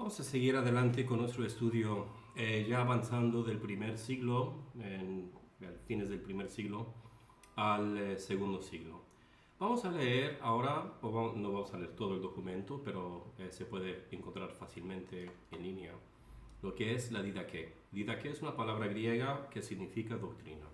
Vamos a seguir adelante con nuestro estudio, ya avanzando del primer siglo, a fines del primer siglo, al segundo siglo. Vamos a leer ahora, no vamos a leer todo el documento, pero se puede encontrar fácilmente en línea, lo que es la Didaqué. Didaqué es una palabra griega que significa doctrina,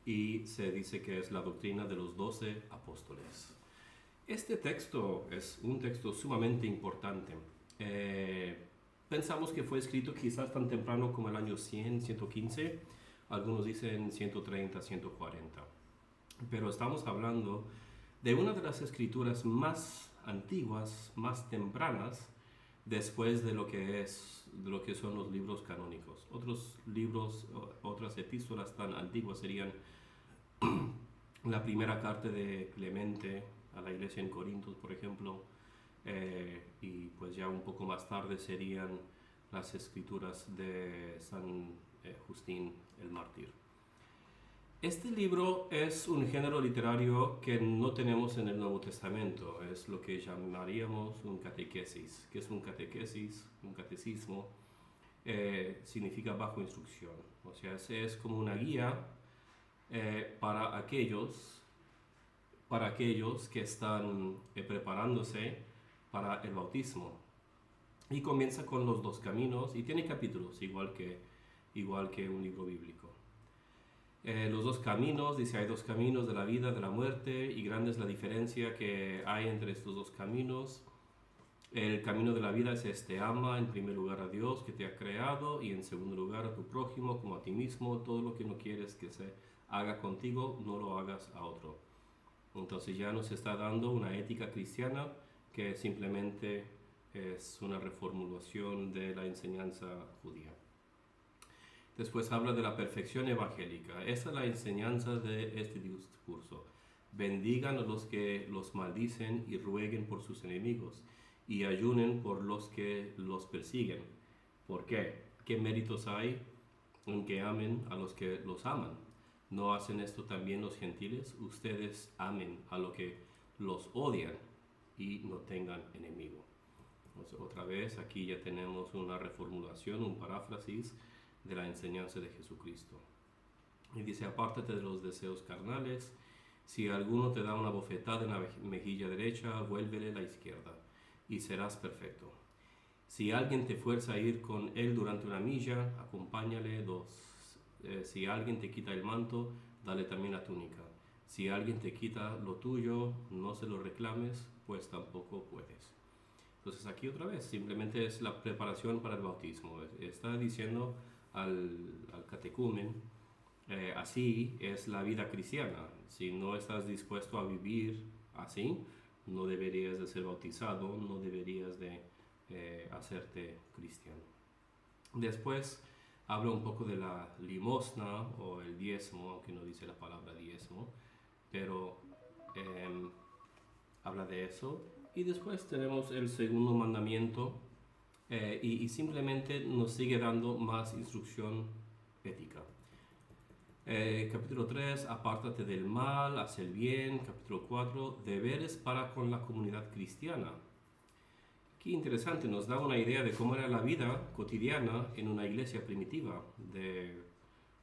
y se dice que es la doctrina de los 12 apóstoles. Este texto es un texto sumamente importante. Pensamos que fue escrito quizás tan temprano como el año 100, 115, algunos dicen 130, 140. Pero estamos hablando de una de las escrituras más antiguas, más tempranas, después de lo que son los libros canónicos. Otros libros, otras epístolas tan antiguas serían la primera carta de Clemente a la iglesia en Corintios, por ejemplo, y pues ya un poco más tarde serían las escrituras de San Justín el Mártir. Este libro es un género literario que no tenemos en el Nuevo Testamento, es lo que llamaríamos un catequesis. ¿Qué es un catequesis? Un catecismo significa bajo instrucción, o sea, es como una guía para aquellos que están preparándose para el bautismo. Y comienza con los dos caminos y tiene capítulos, igual que un libro bíblico. Los dos caminos, dice, hay dos caminos de la vida, de la muerte, y grande es la diferencia que hay entre estos dos caminos. El camino de la vida es ama en primer lugar a Dios que te ha creado, y en segundo lugar a tu prójimo como a ti mismo. Todo lo que no quieres que se haga contigo, no lo hagas a otro. Entonces ya nos está dando una ética cristiana que simplemente es una reformulación de la enseñanza judía. Después habla de la perfección evangélica. Esa es la enseñanza de este discurso. Bendigan a los que los maldicen y rueguen por sus enemigos y ayunen por los que los persiguen. ¿Por qué? ¿Qué méritos hay en que amen a los que los aman? ¿No hacen esto también los gentiles? Ustedes amen a los que los odian y no tengan enemigo. Entonces, otra vez aquí ya tenemos una reformulación, un paráfrasis de la enseñanza de Jesucristo. Y dice, apártate de los deseos carnales. Si alguno te da una bofetada en la mejilla derecha, vuélvele la izquierda y serás perfecto. Si alguien te fuerza a ir con él durante una milla, acompáñale 2. Si alguien te quita el manto, dale también la túnica. Si alguien te quita lo tuyo, no se lo reclames, pues tampoco puedes. Entonces aquí otra vez, simplemente es la preparación para el bautismo. Está diciendo al catecumen, así es la vida cristiana. Si no estás dispuesto a vivir así, no deberías de ser bautizado, no deberías de hacerte cristiano. Después habla un poco de la limosna o el diezmo, aunque no dice la palabra diezmo, pero habla de eso. Y después tenemos el segundo mandamiento y simplemente nos sigue dando más instrucción ética. Capítulo 3, apártate del mal, haz el bien. Capítulo 4, deberes para con la comunidad cristiana. Qué interesante, nos da una idea de cómo era la vida cotidiana en una iglesia primitiva.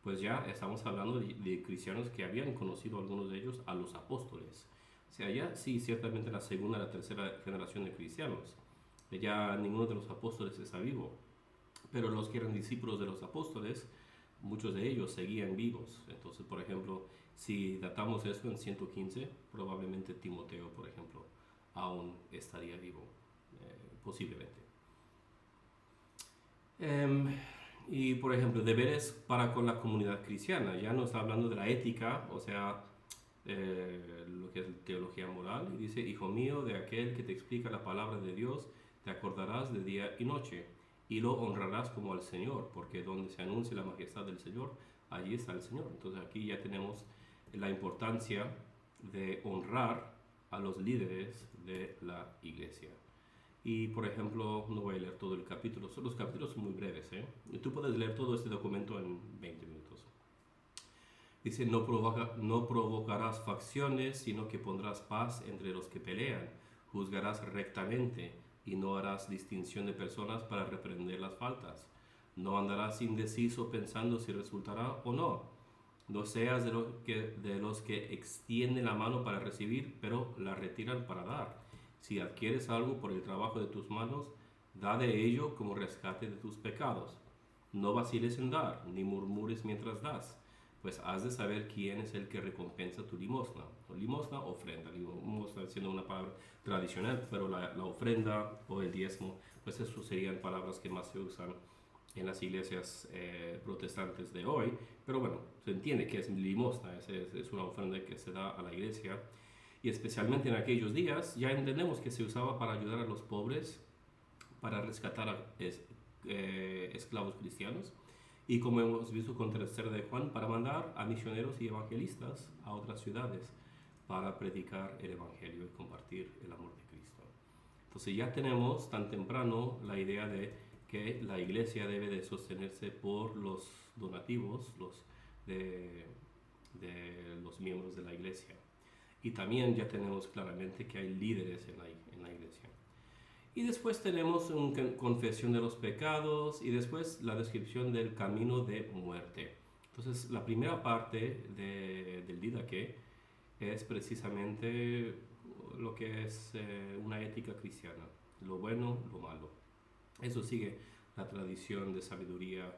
Pues ya estamos hablando de cristianos que habían conocido, algunos de ellos, a los apóstoles. O sea, ya sí, ciertamente la segunda y la tercera generación de cristianos. Ya ninguno de los apóstoles está vivo. Pero los que eran discípulos de los apóstoles, muchos de ellos seguían vivos. Entonces, por ejemplo, si datamos esto en 115, probablemente Timoteo, por ejemplo, aún estaría vivo. Posiblemente. Y por ejemplo, deberes para con la comunidad cristiana. Ya no está hablando de la ética, o sea, lo que es teología moral. Y dice, hijo mío, de aquel que te explica la palabra de Dios, te acordarás de día y noche, y lo honrarás como al Señor, porque donde se anuncia la majestad del Señor, allí está el Señor. Entonces aquí ya tenemos la importancia de honrar a los líderes de la iglesia. Y por ejemplo, no voy a leer todo el capítulo, los capítulos son muy breves, Tú puedes leer todo este documento en 20 minutos. Dice, no provocarás facciones, sino que pondrás paz entre los que pelean, juzgarás rectamente y no harás distinción de personas para reprender las faltas. No andarás indeciso pensando si resultará o no. No seas de los que extienden la mano para recibir, pero la retiran para dar. Si adquieres algo por el trabajo de tus manos, da de ello como rescate de tus pecados. No vaciles en dar, ni murmures mientras das, pues has de saber quién es el que recompensa tu limosna. Limosna, ofrenda. Limosna siendo una palabra tradicional, pero la ofrenda o el diezmo, pues eso serían palabras que más se usan en las iglesias protestantes de hoy. Pero bueno, se entiende que es limosna, es una ofrenda que se da a la iglesia. Y especialmente en aquellos días ya entendemos que se usaba para ayudar a los pobres, para rescatar a esclavos cristianos, y como hemos visto con 3 de Juan, para mandar a misioneros y evangelistas a otras ciudades para predicar el evangelio y compartir el amor de Cristo. Entonces ya tenemos tan temprano la idea de que la iglesia debe de sostenerse por los donativos de los miembros de la iglesia. Y también ya tenemos claramente que hay líderes en la iglesia. Y después tenemos una confesión de los pecados y después la descripción del camino de muerte. Entonces, la primera parte del Didache es precisamente lo que es una ética cristiana, lo bueno, lo malo. Eso sigue la tradición de sabiduría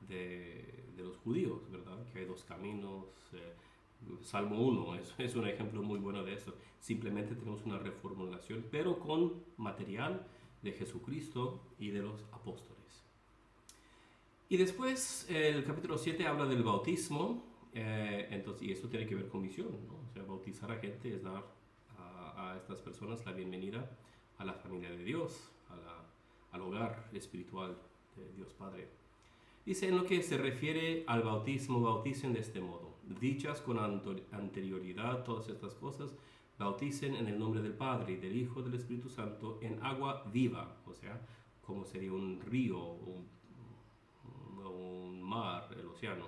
de los judíos, ¿verdad? Que hay 2 caminos. Salmo 1 es un ejemplo muy bueno de eso. Simplemente tenemos una reformulación, pero con material de Jesucristo y de los apóstoles. Y después el capítulo 7 habla del bautismo, y esto tiene que ver con misión, ¿no? O sea, bautizar a gente es dar a estas personas la bienvenida a la familia de Dios, al hogar espiritual de Dios Padre. Dice, en lo que se refiere al bautismo, bauticen de este modo. Dichas con anterioridad todas estas cosas, bauticen en el nombre del Padre, y del Hijo, y del Espíritu Santo, en agua viva, o sea, como sería un río o un mar, el océano.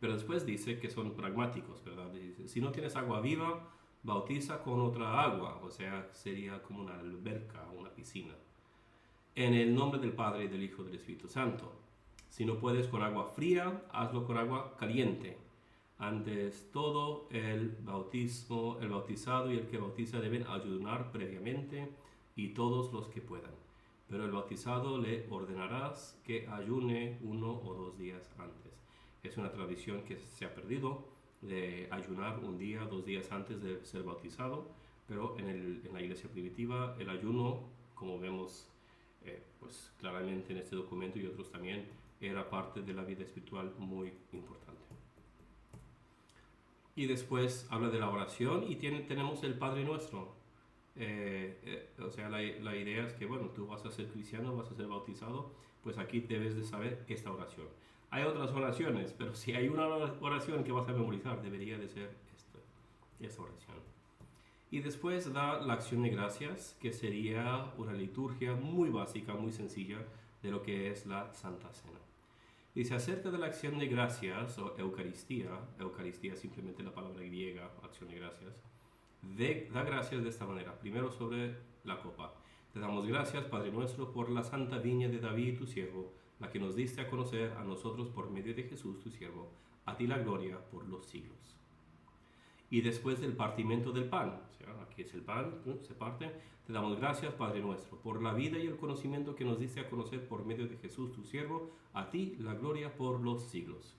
Pero después dice que son pragmáticos, ¿verdad? Dice, si no tienes agua viva, bautiza con otra agua, o sea, sería como una alberca, una piscina. En el nombre del Padre, y del Hijo, y del Espíritu Santo. Si no puedes con agua fría, hazlo con agua caliente. Antes todo, el bautizado y el que bautiza deben ayunar previamente, y todos los que puedan. Pero el bautizado le ordenarás que ayune 1 o 2 días antes. Es una tradición que se ha perdido, de ayunar 1 día, 2 días antes de ser bautizado, pero en la iglesia primitiva el ayuno, como vemos pues claramente en este documento y otros también, era parte de la vida espiritual muy importante. Y después habla de la oración y tenemos el Padre Nuestro. O sea, la idea es que, bueno, tú vas a ser cristiano, vas a ser bautizado, pues aquí debes de saber esta oración. Hay otras oraciones, pero si hay una oración que vas a memorizar, debería de ser esta oración. Y después da la acción de gracias, que sería una liturgia muy básica, muy sencilla, de lo que es la Santa Cena. Dice, acerca de la acción de gracias, o Eucaristía simplemente la palabra griega, acción de gracias, da gracias de esta manera. Primero sobre la copa. Te damos gracias, Padre nuestro, por la santa viña de David, tu siervo, la que nos diste a conocer a nosotros por medio de Jesús, tu siervo. A ti la gloria por los siglos. Y después del partimiento del pan, o sea, aquí es el pan, se parte. Te damos gracias, Padre nuestro, por la vida y el conocimiento que nos diste a conocer por medio de Jesús, tu siervo. A ti la gloria por los siglos.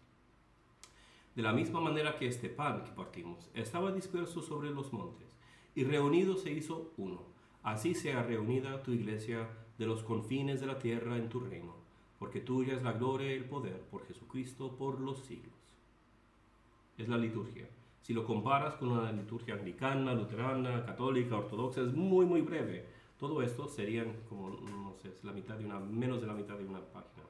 De la misma manera que este pan que partimos estaba disperso sobre los montes, y reunido se hizo uno. Así sea reunida tu iglesia de los confines de la tierra en tu reino, porque tuya es la gloria y el poder por Jesucristo por los siglos. Es la liturgia. Si lo comparas con una liturgia anglicana, luterana, católica, ortodoxa, es muy, muy breve. Todo esto serían como, no sé, menos de la mitad de una página.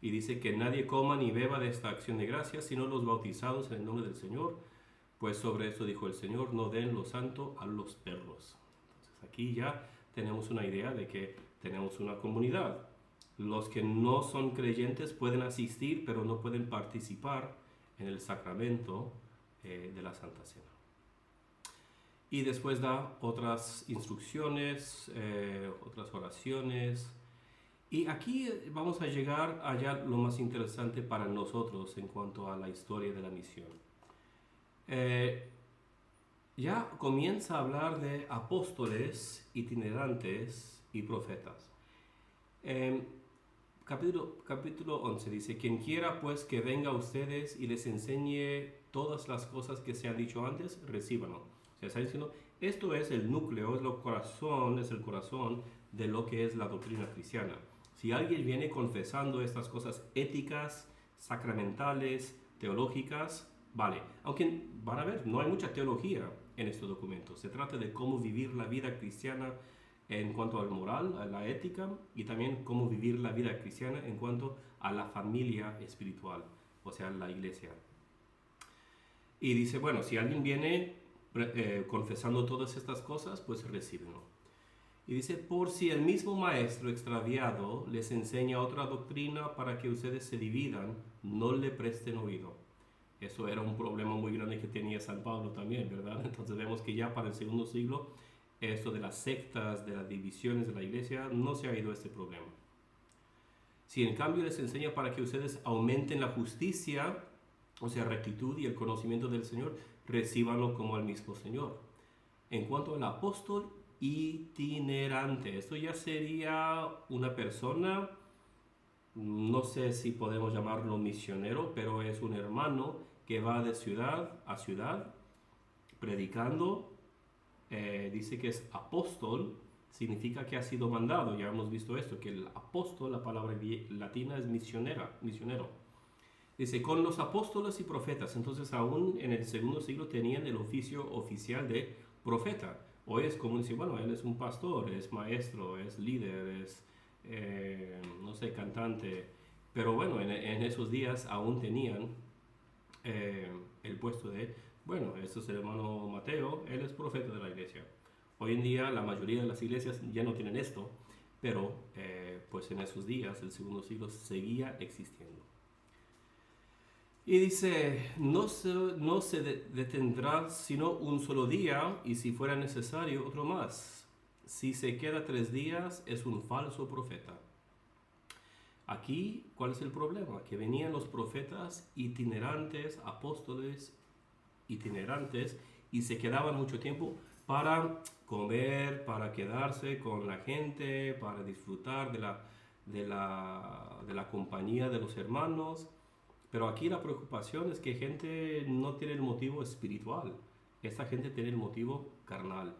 Y dice que nadie coma ni beba de esta acción de gracias, sino los bautizados en el nombre del Señor. Pues sobre esto dijo el Señor, no den lo santo a los perros. Entonces aquí ya tenemos una idea de que tenemos una comunidad. Los que no son creyentes pueden asistir, pero no pueden participar en el sacramento de la Santa Cena. Y después da otras instrucciones, otras oraciones. Y aquí vamos a llegar allá lo más interesante para nosotros en cuanto a la historia de la misión. Ya comienza a hablar de apóstoles, itinerantes y profetas. Capítulo 11 dice, quien quiera pues que venga a ustedes y les enseñe todas las cosas que se han dicho antes, recíbanlo. O sea, está diciendo, esto es el núcleo, es el corazón de lo que es la doctrina cristiana. Si alguien viene confesando estas cosas éticas, sacramentales, teológicas, vale. Aunque van a ver, no hay mucha teología en estos documentos. Se trata de cómo vivir la vida cristiana en cuanto al moral, a la ética, y también cómo vivir la vida cristiana en cuanto a la familia espiritual, o sea, la iglesia. Y dice, bueno, si alguien viene confesando todas estas cosas, pues recíbenlo. Y dice, por si el mismo maestro extraviado les enseña otra doctrina para que ustedes se dividan, no le presten oído. Eso era un problema muy grande que tenía San Pablo también, ¿verdad? Entonces vemos que ya para el segundo siglo, esto de las sectas, de las divisiones de la iglesia, no se ha ido este problema. Si en cambio les enseña para que ustedes aumenten la justicia, o sea, rectitud y el conocimiento del Señor, recíbanlo como al mismo Señor. En cuanto al apóstol itinerante, esto ya sería una persona, no sé si podemos llamarlo misionero, pero es un hermano que va de ciudad a ciudad predicando. Dice que es apóstol, significa que ha sido mandado. Ya hemos visto esto, que el apóstol, la palabra latina es misionero. Dice, con los apóstoles y profetas. Entonces aún en el segundo siglo tenían el oficio oficial de profeta. Hoy es como decir, bueno, él es un pastor, es maestro, es líder, es, no sé, cantante. Pero bueno, en esos días aún tenían el puesto de, bueno, este es el hermano Mateo, él es profeta de la iglesia. Hoy en día la mayoría de las iglesias ya no tienen esto, pero pues en esos días, el segundo siglo, seguía existiendo. Y dice, no se detendrá sino un solo día, y si fuera necesario, otro más. Si se queda 3 días, es un falso profeta. Aquí, ¿cuál es el problema? Que venían los profetas itinerantes, apóstoles itinerantes, y se quedaban mucho tiempo para comer, para quedarse con la gente, para disfrutar de la compañía de los hermanos. Pero aquí la preocupación es que gente no tiene el motivo espiritual, esta gente tiene el motivo carnal.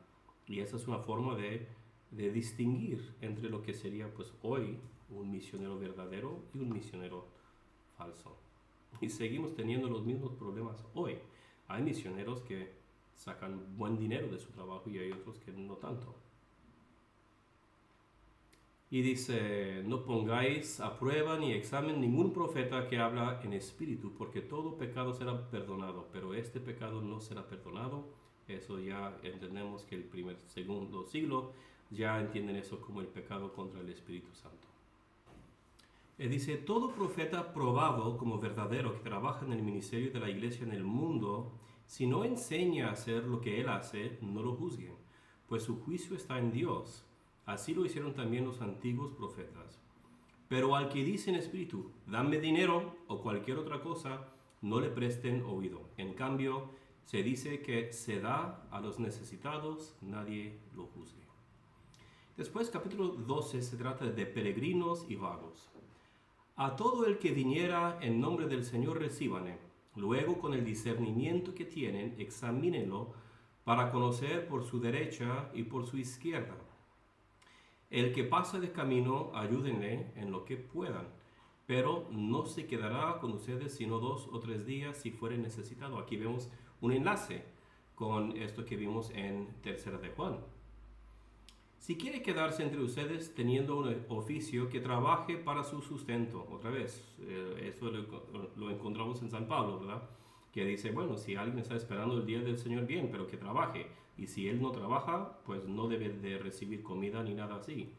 Y esa es una forma de distinguir entre lo que sería pues hoy un misionero verdadero y un misionero falso. Y seguimos teniendo los mismos problemas hoy. Hay misioneros que sacan buen dinero de su trabajo y hay otros que no tanto. Y dice, no pongáis a prueba ni examen ningún profeta que habla en espíritu, porque todo pecado será perdonado, pero este pecado no será perdonado. Eso ya entendemos que el segundo siglo ya entienden eso como el pecado contra el Espíritu Santo. Dice, todo profeta probado como verdadero que trabaja en el ministerio de la iglesia en el mundo, si no enseña a hacer lo que él hace, no lo juzguen, pues su juicio está en Dios. Así lo hicieron también los antiguos profetas. Pero al que dice en espíritu, dame dinero o cualquier otra cosa, no le presten oído. En cambio, se dice que se da a los necesitados, nadie lo juzgue. Después, capítulo 12, se trata de peregrinos y vagos. A todo el que viniera en nombre del Señor recíbanle. Luego, con el discernimiento que tienen, examínenlo para conocer por su derecha y por su izquierda. El que pasa de camino, ayúdenle en lo que puedan, pero no se quedará con ustedes sino 2 o 3 días si fuere necesitado. Aquí vemos un enlace con esto que vimos en Tercera de Juan. Si quiere quedarse entre ustedes teniendo un oficio que trabaje para su sustento, otra vez, esto lo encontramos en San Pablo, ¿verdad? Que dice, bueno, si alguien está esperando el día del Señor, bien, pero que trabaje. Y si él no trabaja, pues no debe de recibir comida ni nada así.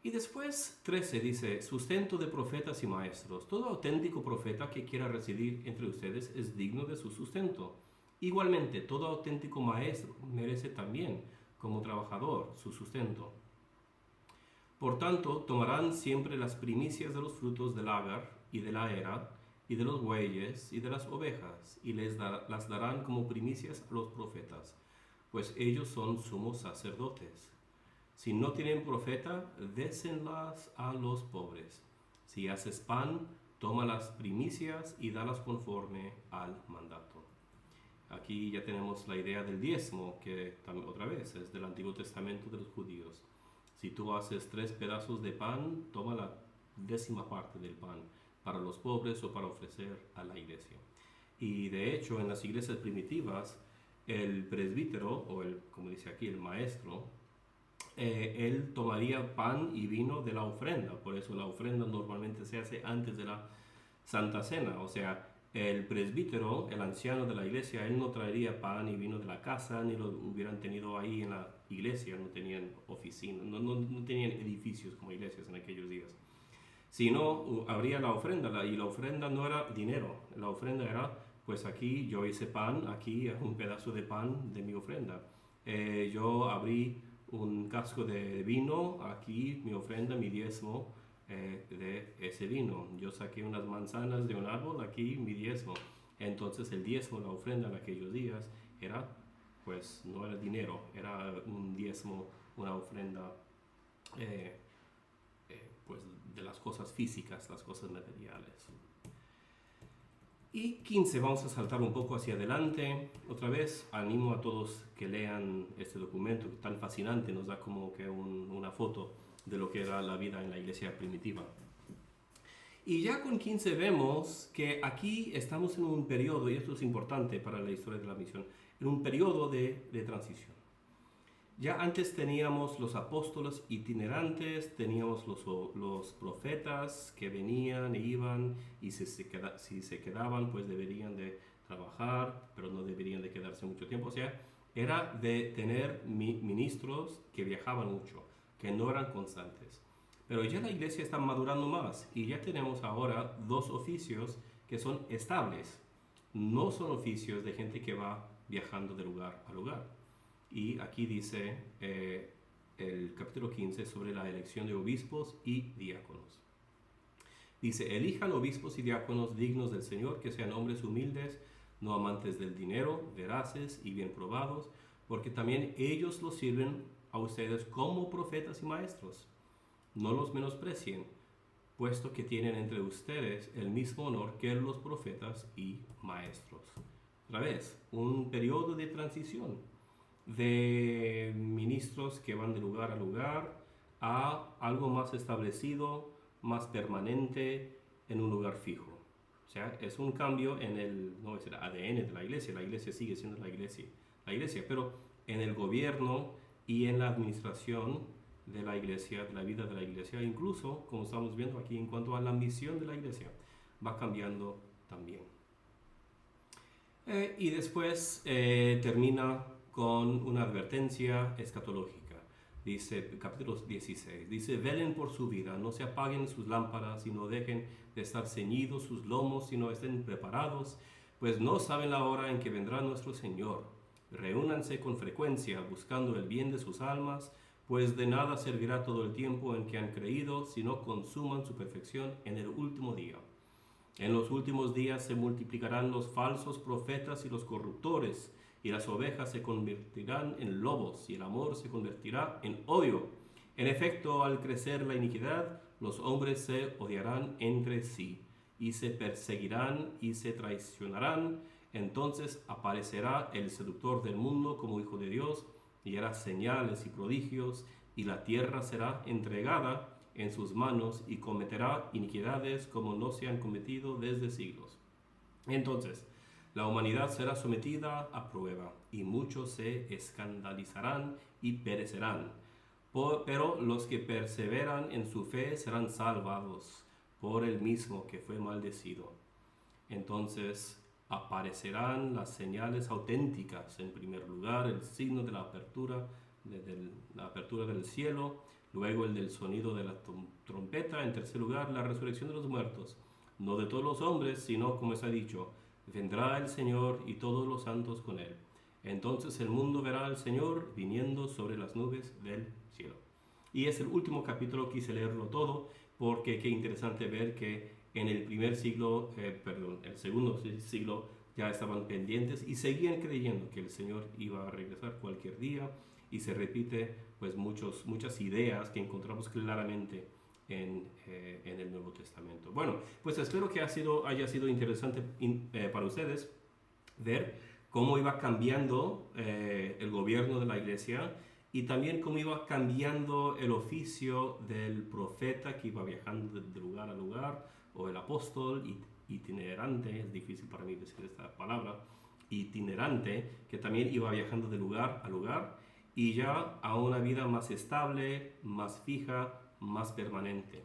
Y después 13 dice, sustento de profetas y maestros. Todo auténtico profeta que quiera residir entre ustedes es digno de su sustento. Igualmente, todo auténtico maestro merece también, como trabajador, su sustento. Por tanto, tomarán siempre las primicias de los frutos del agar y de la era, y de los bueyes y de las ovejas, y las darán como primicias a los profetas, pues ellos son sumos sacerdotes. Si no tienen profeta, désenlas a los pobres. Si haces pan, toma las primicias y dalas conforme al mandato. Aquí ya tenemos la idea del diezmo, que otra vez es del Antiguo Testamento de los judíos. Si tú haces 3 pedazos de pan, toma la 10ª parte del pan para los pobres o para ofrecer a la iglesia. Y de hecho, en las iglesias primitivas, el presbítero, o como dice aquí, el maestro, él tomaría pan y vino de la ofrenda. Por eso la ofrenda normalmente se hace antes de la Santa Cena. O sea, el presbítero, el anciano de la iglesia, él no traería pan y vino de la casa, ni lo hubieran tenido ahí en la iglesia, no tenían oficinas, no tenían edificios como iglesias en aquellos días. Si no, habría la ofrenda, y la ofrenda no era dinero, la ofrenda era, pues aquí yo hice pan, aquí un pedazo de pan de mi ofrenda. Yo abrí un casco de vino, aquí mi ofrenda, mi diezmo de ese vino. Yo saqué unas manzanas de un árbol, aquí mi diezmo. Entonces el diezmo, la ofrenda en aquellos días era, pues no era dinero, era un diezmo, una ofrenda pues de las cosas físicas, las cosas materiales. Y 15, vamos a saltar un poco hacia adelante. Otra vez, animo a todos que lean este documento tan fascinante, nos da como que una foto de lo que era la vida en la iglesia primitiva. Y ya con 15 vemos que aquí estamos en un periodo, y esto es importante para la historia de la misión, en un periodo de transición. Ya antes teníamos los apóstoles itinerantes, teníamos los profetas que venían e iban, y si se quedaban, pues deberían de trabajar, pero no deberían de quedarse mucho tiempo. O sea, era de tener ministros que viajaban mucho, que no eran constantes. Pero ya la iglesia está madurando más, y ya tenemos ahora 2 oficios que son estables. No son oficios de gente que va viajando de lugar a lugar. Y aquí dice el capítulo 15 sobre la elección de obispos y diáconos. Dice, elijan obispos y diáconos dignos del Señor, que sean hombres humildes, no amantes del dinero, veraces y bien probados, porque también ellos los sirven a ustedes como profetas y maestros. No los menosprecien, puesto que tienen entre ustedes el mismo honor que los profetas y maestros. Otra vez, un periodo de transición de ministros que van de lugar a lugar a algo más establecido, más permanente, en un lugar fijo. O sea, es un cambio en el, no voy a decir ADN de la iglesia sigue siendo la iglesia, pero en el gobierno y en la administración de la iglesia, de la vida de la iglesia, incluso, como estamos viendo aquí, en cuanto a la misión de la iglesia, va cambiando también. Y después termina con una advertencia escatológica. Dice, capítulo 16, dice, velen por su vida, no se apaguen sus lámparas y no dejen de estar ceñidos sus lomos y no estén preparados, pues no saben la hora en que vendrá nuestro Señor. Reúnanse con frecuencia, buscando el bien de sus almas, pues de nada servirá todo el tiempo en que han creído, si no consuman su perfección en el último día. En los últimos días se multiplicarán los falsos profetas y los corruptores, y las ovejas se convertirán en lobos, y el amor se convertirá en odio. En efecto, al crecer la iniquidad, los hombres se odiarán entre sí, y se perseguirán y se traicionarán. Entonces aparecerá el seductor del mundo como Hijo de Dios, y hará señales y prodigios, y la tierra será entregada en sus manos, y cometerá iniquidades como no se han cometido desde siglos. Entonces, la humanidad será sometida a prueba, y muchos se escandalizarán y perecerán. Pero los que perseveran en su fe serán salvados por el mismo que fue maldecido. Entonces aparecerán las señales auténticas. En primer lugar, el signo de la apertura del cielo, luego el del sonido de la trompeta. En tercer lugar, la resurrección de los muertos, no de todos los hombres, sino, como está dicho, vendrá el Señor y todos los santos con él. Entonces el mundo verá al Señor viniendo sobre las nubes del cielo. Y es el último capítulo, quise leerlo todo, porque qué interesante ver que en el primer siglo, el segundo siglo, ya estaban pendientes y seguían creyendo que el Señor iba a regresar cualquier día, y se repite pues muchas ideas que encontramos claramente en el Nuevo Testamento. Bueno, pues espero que haya sido interesante para ustedes ver cómo iba cambiando el gobierno de la iglesia, y también cómo iba cambiando el oficio del profeta que iba viajando de lugar a lugar, o el apóstol itinerante, es difícil para mí decir esta palabra, itinerante, que también iba viajando de lugar a lugar y ya a una vida más estable, más fija, más permanente.